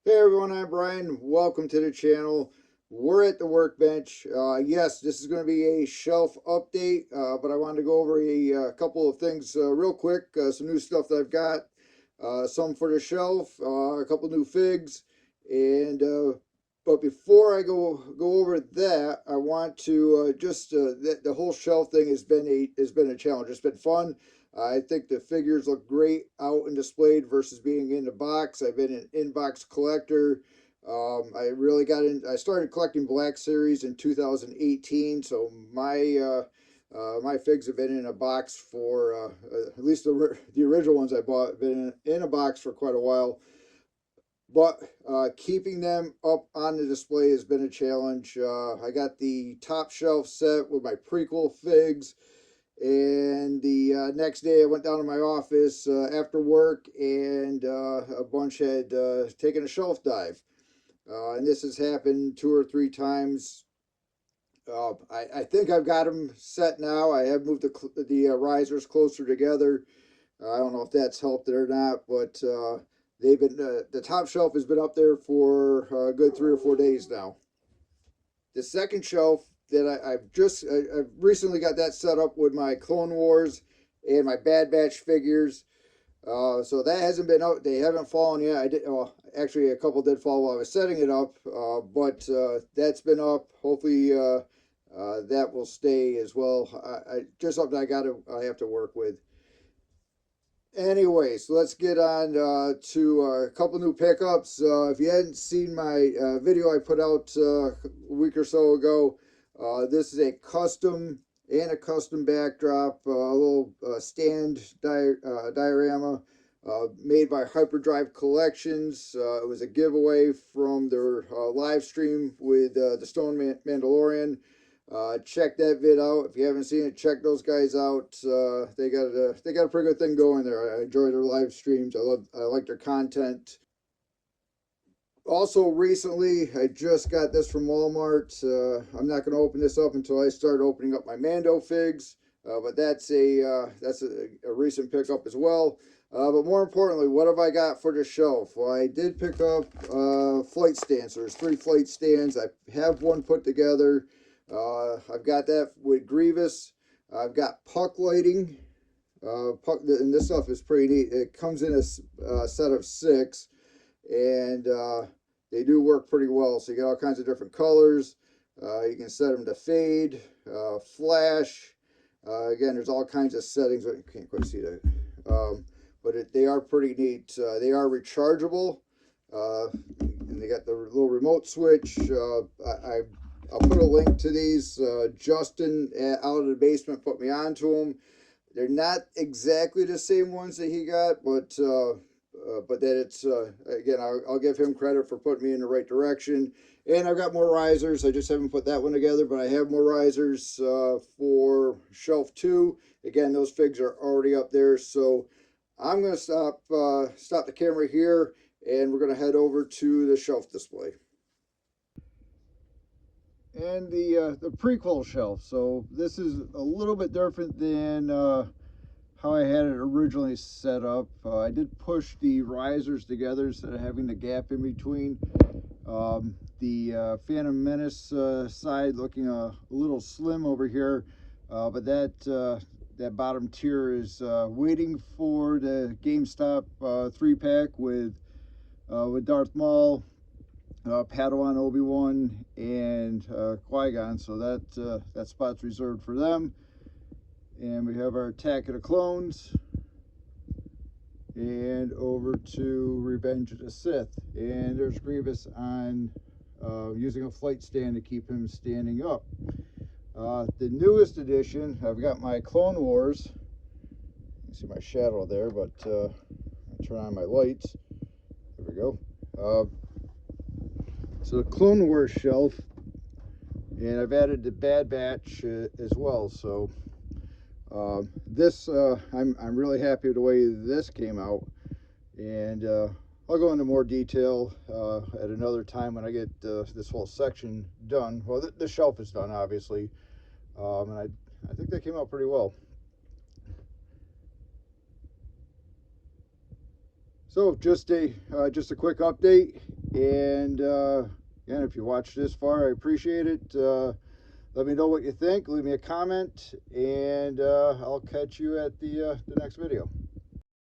Hey everyone, I'm Brian. Welcome to the channel. We're at the workbench. Yes, this is going to be a shelf update, but I wanted to go over a couple of things real quick. Some new stuff that I've got, some for the shelf, a couple new figs, and but before I go over that, I want to the whole shelf thing has been a challenge. It's been fun. I think the figures look great out and displayed versus being in the box. I've been an in-box collector. I really got in. I started collecting Black Series in 2018, so my figs have been in a box for at least the original ones I bought have been in a box for quite a while. But keeping them up on the display has been a challenge. I got the top shelf set with my prequel figs. And the next day, I went down to my office after work, and a bunch had taken a shelf dive. And this has happened 2 or 3 times. I think I've got them set now. I have moved the risers closer together. I don't know if that's helped it or not, but they've been the top shelf has been up there for a good 3 or 4 days now. The second shelf that I've recently got that set up with my Clone Wars and my Bad Batch figures. So that hasn't been out. They haven't fallen yet. I did. Well, actually, a couple did fall while I was setting it up, but that's been up. Hopefully, that will stay as well. Just something I have to work with. Anyway, so let's get on to a couple new pickups. If you hadn't seen my video I put out a week or so ago, this is a custom and a custom backdrop, a little stand diorama made by Hyperdrive Collections. It was a giveaway from their live stream with the Stone Mandalorian. Check that vid out. If you haven't seen it, check those guys out. They got a pretty good thing going there. I enjoy their live streams. I like their content. Also, recently, I just got this from Walmart. I'm not going to open this up until I start opening up my Mando figs, but that's a recent pickup as well. But more importantly, what have I got for the shelf? Well, I did pick up flight stands. So there's 3 flight stands. I have one put together. I've got that with Grievous. I've got puck lighting. And this stuff is pretty neat. It comes in a set of 6, and they do work pretty well. So you get all kinds of different colors. You can set them to fade, flash. Again, there's all kinds of settings. You can't quite see that. But they are pretty neat. They are rechargeable. And they got the little remote switch. I'll put a link to these. Justin out of the basement put me onto them. They're not exactly the same ones that he got, but that it's again, I'll give him credit for putting me in the right direction. And I've got more risers. I just haven't put that one together, but I have more risers for shelf 2. Again, those figs are already up there, so I'm going to stop the camera here, and we're going to head over to the shelf display. And the prequel shelf. So this is a little bit different than how I had it originally set up. I did push the risers together instead of having the gap in between. The Phantom Menace side looking a little slim over here, but that bottom tier is waiting for the GameStop 3-pack with Darth Maul, Padawan, Obi-Wan, and Qui-Gon, so that spot's reserved for them. And we have our Attack of the Clones, and over to Revenge of the Sith. And there's Grievous on using a flight stand to keep him standing up. The newest edition, I've got my Clone Wars. You can see my shadow there, but I'll turn on my lights. There we go. So the Clone Wars shelf, and I've added the Bad Batch as well. So this I'm really happy with the way this came out, and I'll go into more detail at another time when I get this whole section done. Well, the shelf is done, obviously, and I think that came out pretty well. So just a quick update, and again, if you watched this far, I appreciate it. Let me know what you think. Leave me a comment, and I'll catch you at the next video.